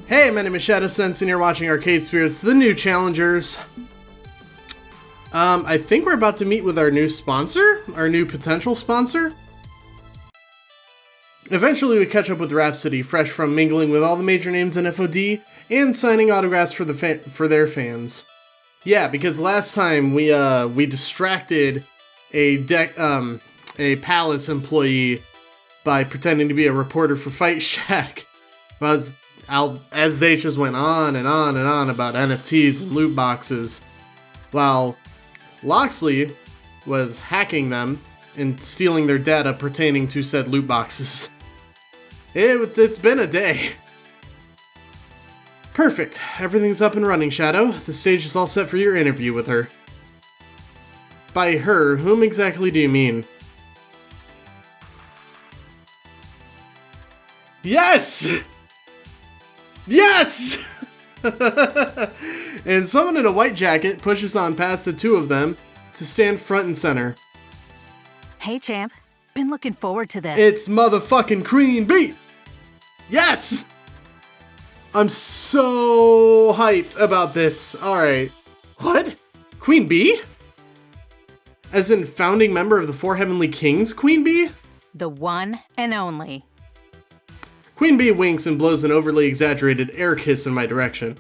Hey, my name is Shadowsense, and you're watching Arcade Spirits, the new challengers. I think we're about to meet with our new sponsor, our new potential sponsor. Eventually, we catch up with Rhapsody, fresh from mingling with all the major names in FOD and signing autographs for their fans. Yeah, because last time we distracted a Palace employee by pretending to be a reporter for Fight Shack. As they just went on and on and on about NFTs and loot boxes, while Loxley was hacking them and stealing their data pertaining to said loot boxes. It's been a day. Perfect. Everything's up and running, Shadow. The stage is all set for your interview with her. By her, whom exactly do you mean? Yes! Yes! And someone in a white jacket pushes on past the two of them to stand front and center. Hey, champ. Been looking forward to this. It's motherfucking Queen Bee! Yes! I'm so hyped about this. Alright. What? Queen Bee? As in founding member of the Four Heavenly Kings, Queen Bee? The one and only. Queen Bee winks and blows an overly exaggerated air kiss in my direction.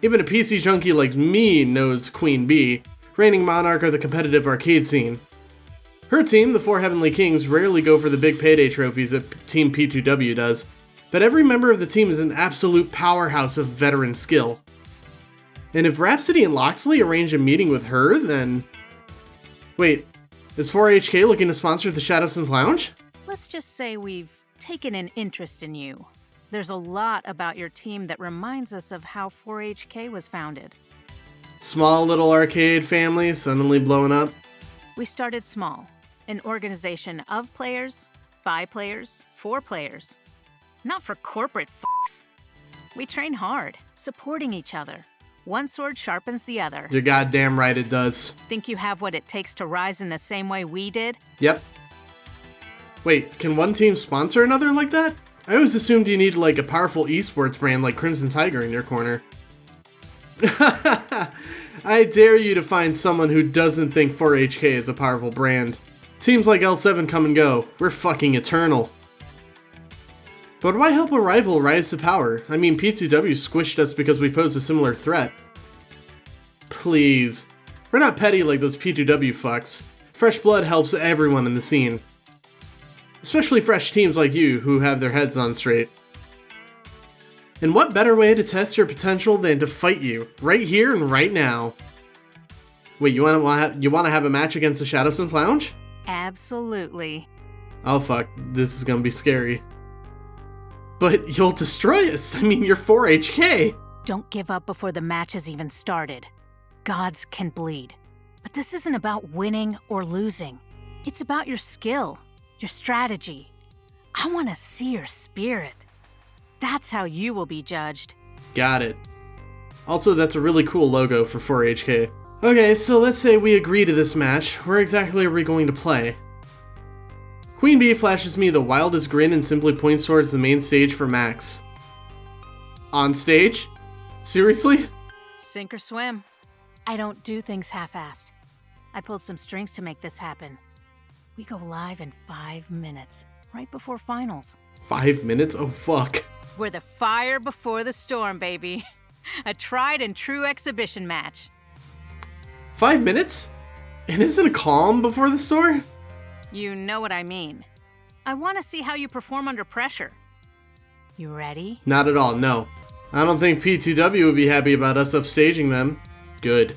Even a PC junkie like me knows Queen Bee, reigning monarch of the competitive arcade scene. Her team, the Four Heavenly Kings, rarely go for the big payday trophies that Team P2W does, but every member of the team is an absolute powerhouse of veteran skill. And if Rhapsody and Loxley arrange a meeting with her, then... Wait, is 4HK looking to sponsor the Shadowsense Lounge? Let's just say we've taken an interest in you. There's a lot about your team that reminds us of how 4HK was founded. Small little arcade family suddenly blowing up. We started small. An organization of players, by players, for players. Not for corporate f***s. We train hard, supporting each other. One sword sharpens the other. You're goddamn right it does. Think you have what it takes to rise in the same way we did? Yep. Wait, can one team sponsor another like that? I always assumed you needed like a powerful esports brand like Crimson Tiger in your corner. I dare you to find someone who doesn't think 4HK is a powerful brand. Teams like L7 come and go. We're fucking eternal. But why help a rival rise to power? I mean, P2W squished us because we pose a similar threat. Please. We're not petty like those P2W fucks. Fresh blood helps everyone in the scene. Especially fresh teams like you who have their heads on straight. And what better way to test your potential than to fight you, right here and right now? Wait, you want to have a match against the Shadowsense Lounge? Absolutely. Oh fuck, this is gonna be scary. But you'll destroy us, I mean, you're 4HK! Don't give up before the match has even started. Gods can bleed. But this isn't about winning or losing. It's about your skill. Your strategy. I want to see your spirit. That's how you will be judged. Got it. Also, that's a really cool logo for 4HK. Okay, so let's say we agree to this match. Where exactly are we going to play? Queen Bee flashes me the wildest grin and simply points towards the main stage for Max. On stage? Seriously? Sink or swim. I don't do things half-assed. I pulled some strings to make this happen. We go live in 5 minutes, right before finals. 5 minutes? Oh, fuck. We're the fire before the storm, baby. A tried and true exhibition match. 5 minutes? And isn't a calm before the storm? You know what I mean. I want to see how you perform under pressure. You ready? Not at all, no. I don't think P2W would be happy about us upstaging them. Good.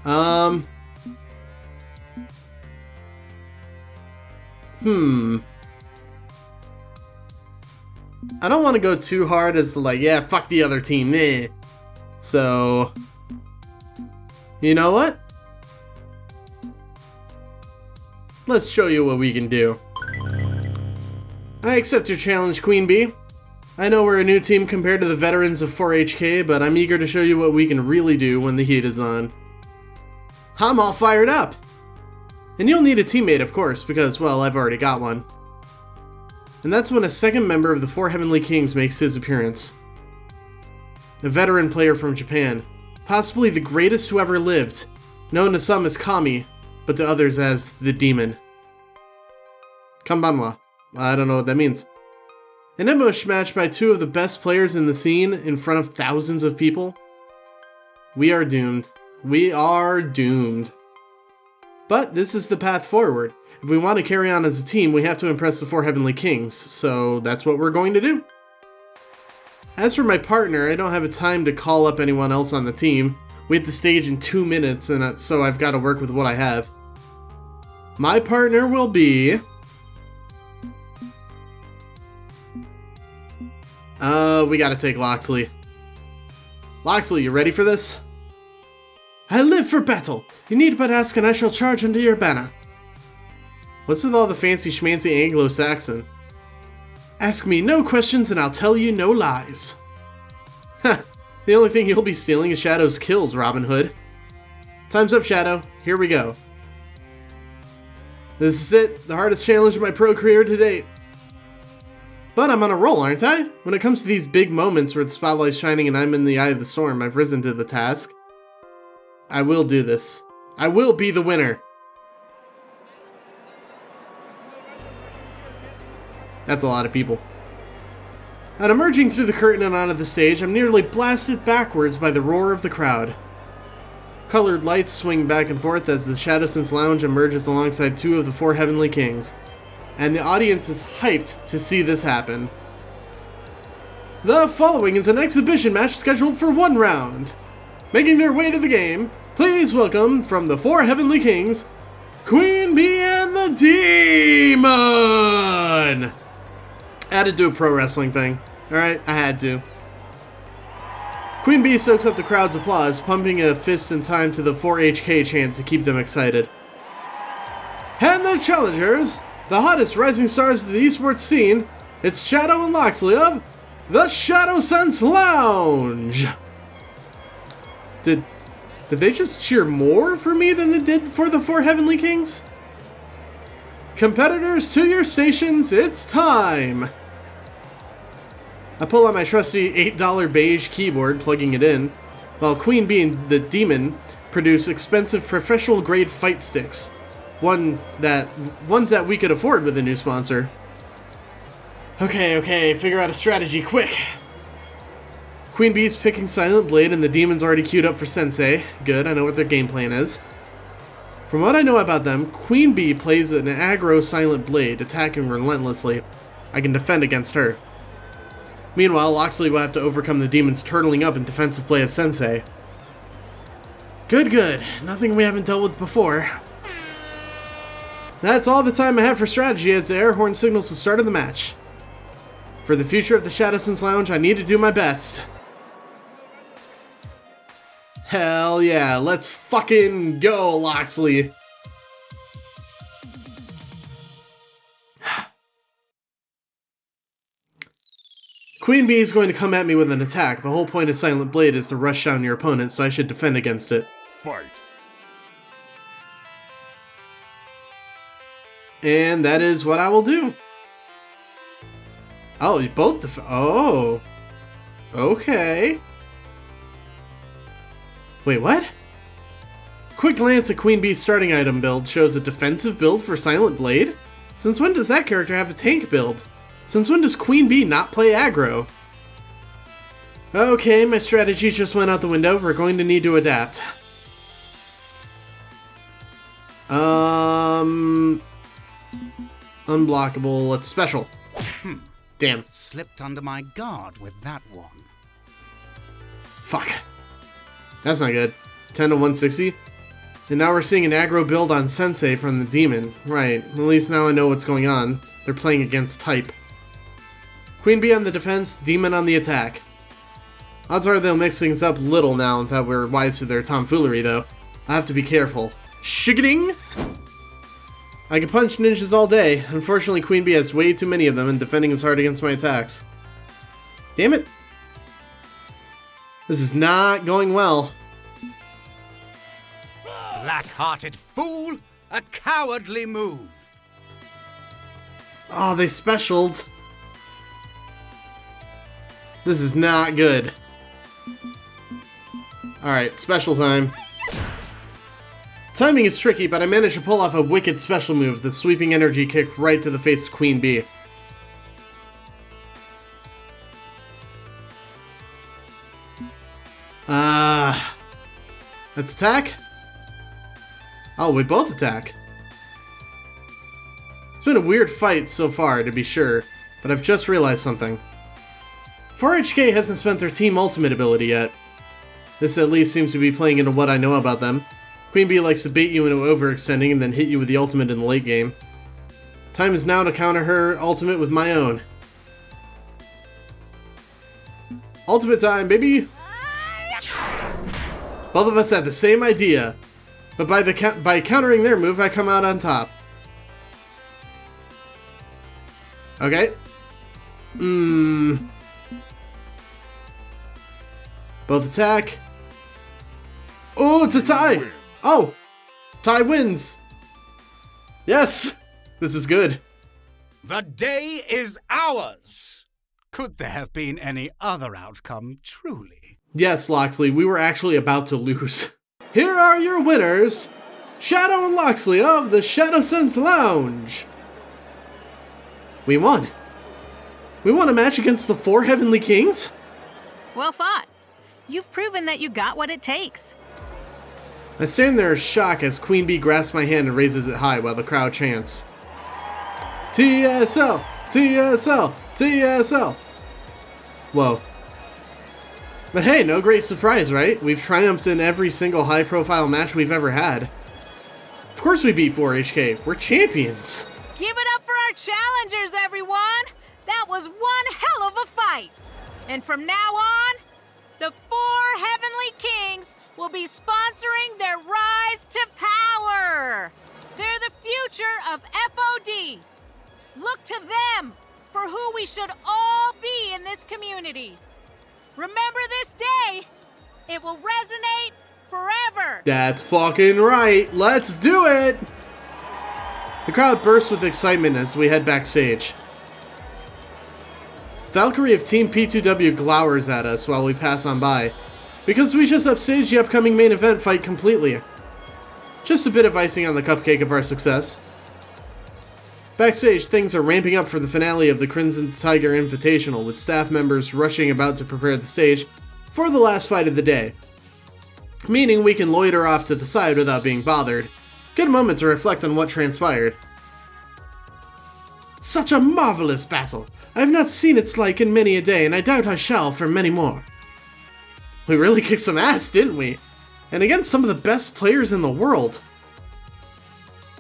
I don't want to go too hard as like, yeah, fuck the other team, eh. So, you know what? Let's show you what we can do. I accept your challenge, Queen Bee. I know we're a new team compared to the veterans of 4HK, but I'm eager to show you what we can really do when the heat is on. I'm all fired up! And you'll need a teammate, of course, because, well, I've already got one. And that's when a second member of the Four Heavenly Kings makes his appearance. A veteran player from Japan, possibly the greatest who ever lived, known to some as Kami, but to others as the Demon. Konbanwa. I don't know what that means. An Emosh match by two of the best players in the scene in front of thousands of people. We are doomed. We are doomed. But this is the path forward. If we want to carry on as a team, we have to impress the Four Heavenly Kings, so that's what we're going to do. As for my partner, I don't have a time to call up anyone else on the team. We hit the stage in 2 minutes, and so I've got to work with what I have. My partner will be... we gotta take Loxley. Loxley, you ready for this? I live for battle. You need but ask and I shall charge under your banner. What's with all the fancy schmancy Anglo-Saxon? Ask me no questions and I'll tell you no lies. Ha! The only thing you'll be stealing is Shadow's kills, Robin Hood. Time's up, Shadow. Here we go. This is it, the hardest challenge of my pro career to date. But I'm on a roll, aren't I? When it comes to these big moments where the spotlight's shining and I'm in the eye of the storm, I've risen to the task. I will do this. I will be the winner. That's a lot of people. On emerging through the curtain and onto the stage, I'm nearly blasted backwards by the roar of the crowd. Colored lights swing back and forth as the Shadowsense Lounge emerges alongside two of the Four Heavenly Kings. And the audience is hyped to see this happen. The following is an exhibition match scheduled for 1 round. Making their way to the game, please welcome from the Four Heavenly Kings, Queen Bee and the Demon! I had to do a pro wrestling thing. Alright, I had to. Queen Bee soaks up the crowd's applause, pumping a fist in time to the 4HK chant to keep them excited. And the challengers, the hottest rising stars of the esports scene, it's Shadow and Loxley of the Shadowsense Lounge! Did they just cheer more for me than they did for the Four Heavenly Kings? Competitors to your stations, it's time! I pull out my trusty $8 beige keyboard, plugging it in, while Queen Bee and the Demon produce expensive professional-grade fight sticks. Ones that we could afford with a new sponsor. Okay, figure out a strategy, quick! Queen Bee's picking Silent Blade and the Demon's already queued up for Sensei. Good, I know what their game plan is. From what I know about them, Queen Bee plays an aggro Silent Blade, attacking relentlessly. I can defend against her. Meanwhile, Loxley will have to overcome the Demon's turtling up in defensive play as Sensei. Good. Nothing we haven't dealt with before. That's all the time I have for strategy as the air horn signals the start of the match. For the future of the Shadowsense Lounge, I need to do my best. Hell yeah, let's fucking go, Loxley. Queen Bee is going to come at me with an attack. The whole point of Silent Blade is to rush down your opponent, so I should defend against it. Fight. And that is what I will do. Oh, you both oh. Okay. Wait, what? Quick glance at Queen Bee's starting item build shows a defensive build for Silent Blade? Since when does that character have a tank build? Since when does Queen Bee not play aggro? Okay, my strategy just went out the window. We're going to need to adapt. Unblockable. Let's special. Damn. Slipped under my guard with that one. Fuck. That's not good. 10 to 160. And now we're seeing an aggro build on Sensei from the Demon. Right, at least now I know what's going on. They're playing against type. Queen Bee on the defense, Demon on the attack. Odds are they'll mix things up little now that we're wise to their tomfoolery, though. I have to be careful. Shigging! I can punch ninjas all day. Unfortunately, Queen Bee has way too many of them, and defending is hard against my attacks. Damn it! This is not going well. Black-hearted fool! A cowardly move! Oh, they specialed. This is not good. Alright, special time. Timing is tricky, but I managed to pull off a wicked special move, the sweeping energy kick right to the face of Queen Bee. Let's attack? Oh, we both attack. It's been a weird fight so far, to be sure, but I've just realized something. 4HK hasn't spent their Team Ultimate ability yet. This at least seems to be playing into what I know about them. Queen Bee likes to bait you into overextending and then hit you with the ultimate in the late game. Time is now to counter her ultimate with my own. Ultimate time, baby! Both of us had the same idea, but by countering their move, I come out on top. Okay. Both attack. Oh, it's a tie! Oh! Tie wins! Yes! This is good. The day is ours! Could there have been any other outcome, truly? Yes, Loxley, we were actually about to lose. Here are your winners, Shadow and Loxley of the Shadowsense Lounge. We won. We won a match against the 4 Heavenly Kings? Well fought. You've proven that you got what it takes. I stand there in shock as Queen Bee grasps my hand and raises it high while the crowd chants, TSL! TSL! TSL! Whoa. But hey, no great surprise, right? We've triumphed in every single high-profile match we've ever had. Of course we beat 4HK. We're champions. Give it up for our challengers, everyone! That was one hell of a fight! And from now on, the 4 Heavenly Kings will be sponsoring their rise to power! They're the future of FOD! Look to them for who we should all be in this community. Remember this day, it will resonate forever. That's fucking right. Let's do it. The crowd bursts with excitement as we head backstage. Valkyrie of Team P2W glowers at us while we pass on by, because we just upstaged the upcoming main event fight completely. Just a bit of icing on the cupcake of our success. Backstage, things are ramping up for the finale of the Crimson Tiger Invitational, with staff members rushing about to prepare the stage for the last fight of the day. Meaning we can loiter off to the side without being bothered. Good moment to reflect on what transpired. Such a marvelous battle! I have not seen its like in many a day, and I doubt I shall for many more. We really kicked some ass, didn't we? And against some of the best players in the world.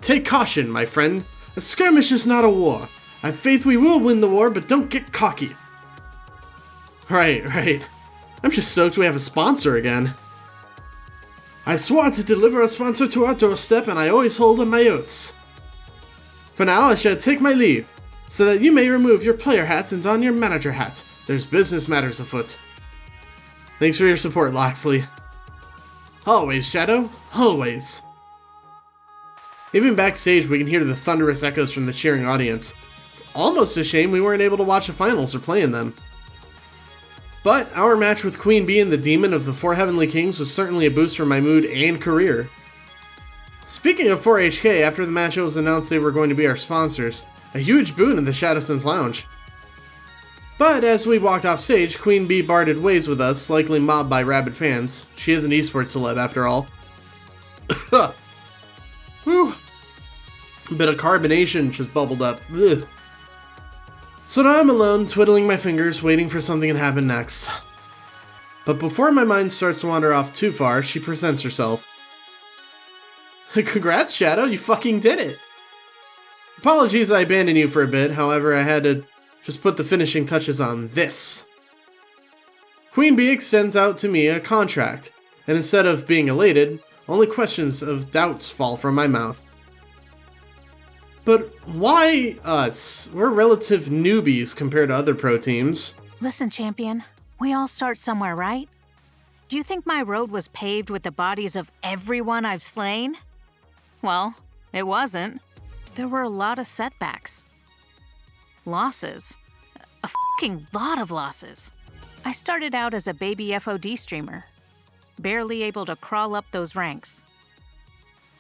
Take caution, my friend. A skirmish is not a war. I have faith we will win the war, but don't get cocky. Right. I'm just stoked we have a sponsor again. I swore to deliver a sponsor to our doorstep, and I always hold on my oaths. For now, I shall take my leave, so that you may remove your player hat and don your manager hat. There's business matters afoot. Thanks for your support, Loxley. Always, Shadow. Always. Even backstage, we can hear the thunderous echoes from the cheering audience. It's almost a shame we weren't able to watch the finals or play in them. But our match with Queen Bee and the Demon of the 4 Heavenly Kings was certainly a boost for my mood and career. Speaking of 4HK, after the match it was announced they were going to be our sponsors, a huge boon in the Shadowsense Lounge. But as we walked off stage, Queen Bee parted ways with us, likely mobbed by rabid fans. She is an esports celeb after all. Whew. A bit of carbonation just bubbled up. Ugh. So now I'm alone, twiddling my fingers, waiting for something to happen next. But before my mind starts to wander off too far, she presents herself. Congrats, Shadow, you fucking did it! Apologies I abandoned you for a bit, however I had to just put the finishing touches on this. Queen Bee extends out to me a contract, and instead of being elated, only questions of doubts fall from my mouth. But why us? We're relative newbies compared to other pro teams. Listen, champion, we all start somewhere, right? Do you think my road was paved with the bodies of everyone I've slain? Well, it wasn't. There were a lot of setbacks. Losses. A fucking lot of losses. I started out as a baby FOD streamer, barely able to crawl up those ranks.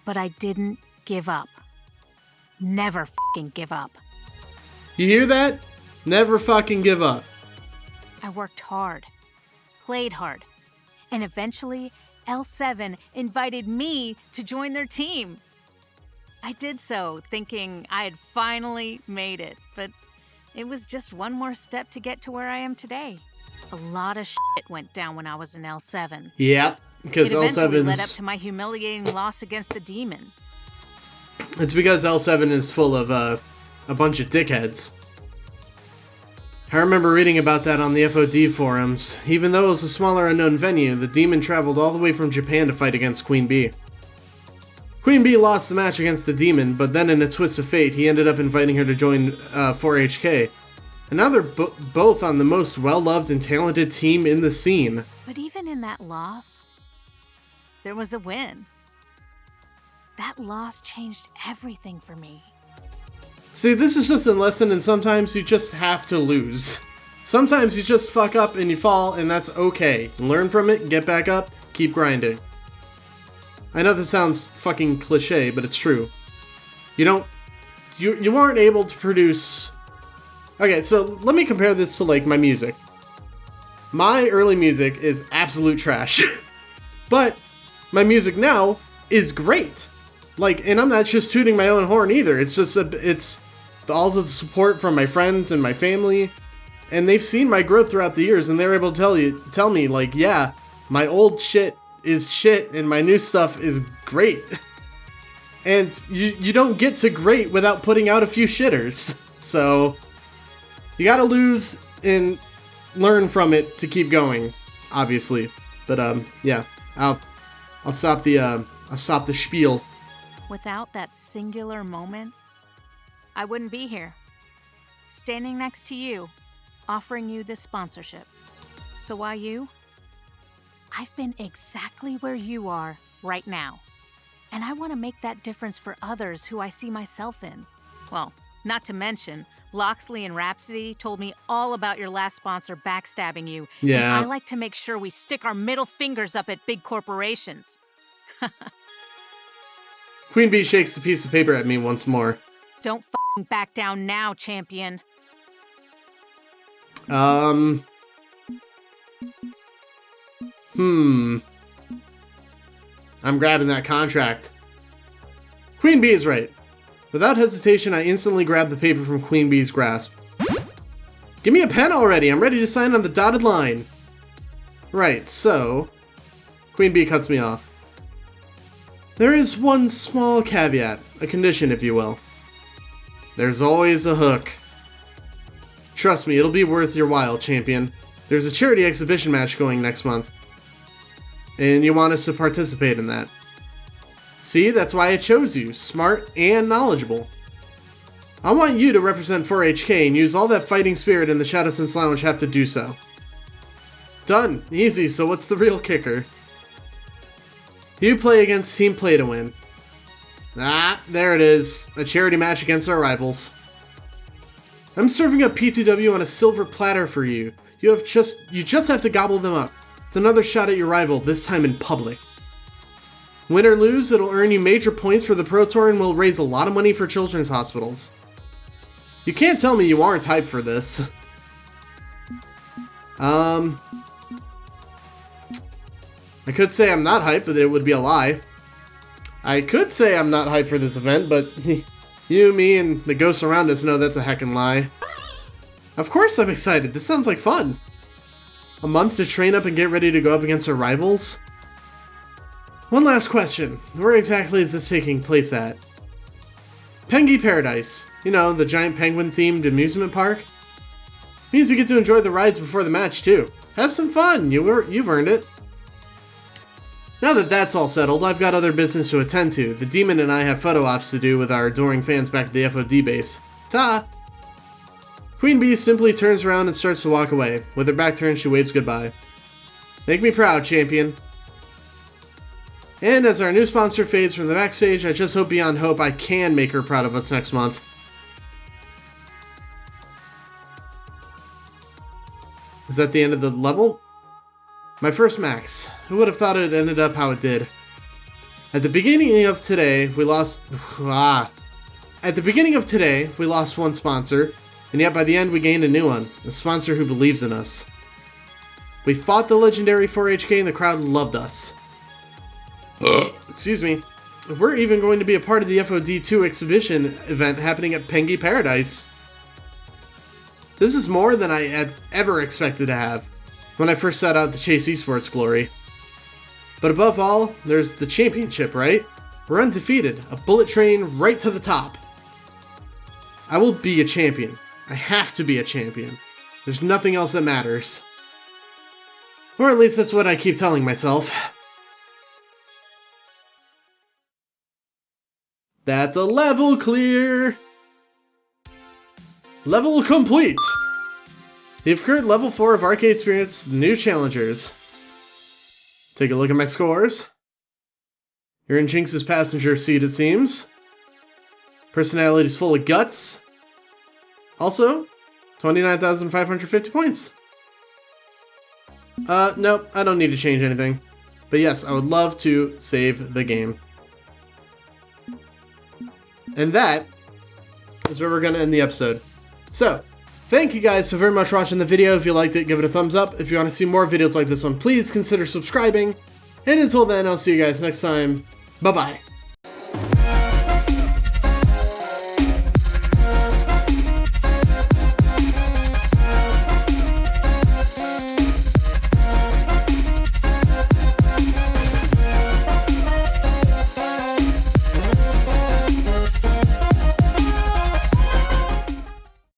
But I didn't give up. Never fucking give up. You hear that? Never fucking give up. I worked hard, played hard, and eventually L7 invited me to join their team. I did so thinking I had finally made it, but it was just one more step to get to where I am today. A lot of shit went down when I was in L7. Yep, because It eventually L7's... led up to my humiliating loss against the demon. It's because L7 is full of a bunch of dickheads. I remember reading about that on the FOD forums. Even though it was a smaller unknown venue, the demon traveled all the way from Japan to fight against Queen Bee. Queen Bee lost the match against the demon, but then in a twist of fate, he ended up inviting her to join 4HK. And now they're both on the most well-loved and talented team in the scene. But even in that loss, there was a win. That loss changed everything for me. See, this is just a lesson, and sometimes you just have to lose. Sometimes you just fuck up and you fall, and that's okay. Learn from it, get back up, keep grinding. I know this sounds fucking cliche, but it's true. You aren't able to produce... Okay, so let me compare this to, like, my music. My early music is absolute trash. But my music now is great. Like, and I'm not just tooting my own horn either. It's just, it's also the support from my friends and my family. And they've seen my growth throughout the years, and they're able to tell me, like, yeah, my old shit is shit, and my new stuff is great. And you don't get to great without putting out a few shitters. So, you gotta lose and learn from it to keep going, obviously. But, yeah, I'll stop the spiel. Without that singular moment, I wouldn't be here, standing next to you, offering you this sponsorship. So why you? I've been exactly where you are right now, and I want to make that difference for others who I see myself in. Well, not to mention, Loxley and Rhapsody told me all about your last sponsor backstabbing you. Yeah. And I like to make sure we stick our middle fingers up at big corporations. Queen Bee shakes the piece of paper at me once more. Don't f***ing back down now, champion. I'm grabbing that contract. Queen Bee is right. Without hesitation, I instantly grab the paper from Queen Bee's grasp. Give me a pen already! I'm ready to sign on the dotted line! Right, so... Queen Bee cuts me off. There is one small caveat, a condition if you will. There's always a hook. Trust me, it'll be worth your while, champion. There's a charity exhibition match going next month. And you want us to participate in that. See, that's why I chose you, smart and knowledgeable. I want you to represent 4HK and use all that fighting spirit in the Shadowsense Lounge have to do so. Done. Easy, so what's the real kicker? You play against Team Play to win. Ah, there it is. A charity match against our rivals. I'm serving up P2W on a silver platter for you. You just have to gobble them up. It's another shot at your rival, this time in public. Win or lose, it'll earn you major points for the Pro Tour and will raise a lot of money for children's hospitals. You can't tell me you aren't hyped for this. I could say I'm not hyped, but it would be a lie. I could say I'm not hyped for this event, but you, me, and the ghosts around us know that's a heckin' lie. Of course I'm excited, this sounds like fun. A month to train up and get ready to go up against our rivals? One last question, where exactly is this taking place at? Pengy Paradise, you know, the giant penguin-themed amusement park. Means you get to enjoy the rides before the match too. Have some fun, you've earned it. Now that that's all settled, I've got other business to attend to. The demon and I have photo ops to do with our adoring fans back at the FOD base. Ta! Queen Bee simply turns around and starts to walk away. With her back turned, she waves goodbye. Make me proud, champion. And as our new sponsor fades from the backstage, I just hope beyond hope I can make her proud of us next month. Is that the end of the level? My first max. Who would have thought it ended up how it did? At the beginning of today, we lost... At the beginning of today, we lost one sponsor, and yet by the end we gained a new one. A sponsor who believes in us. We fought the legendary 4HK and the crowd loved us. Excuse me. We're even going to be a part of the FOD2 exhibition event happening at Pengi Paradise. This is more than I had ever expected to have when I first set out to chase esports glory. But above all, there's the championship, right? We're undefeated, a bullet train right to the top. I will be a champion. I have to be a champion. There's nothing else that matters. Or at least that's what I keep telling myself. That's a level clear! Level complete! You've cleared level 4 of Arcade Experience New Challengers. Take a look at my scores. You're in Jinx's passenger seat, it seems. Personality's full of guts. Also, 29,550 points. Nope, I don't need to change anything. But yes, I would love to save the game. And that is where we're going to end the episode. So, thank you guys so very much for watching the video. If you liked it, give it a thumbs up. If you want to see more videos like this one, please consider subscribing. And until then, I'll see you guys next time. Bye-bye.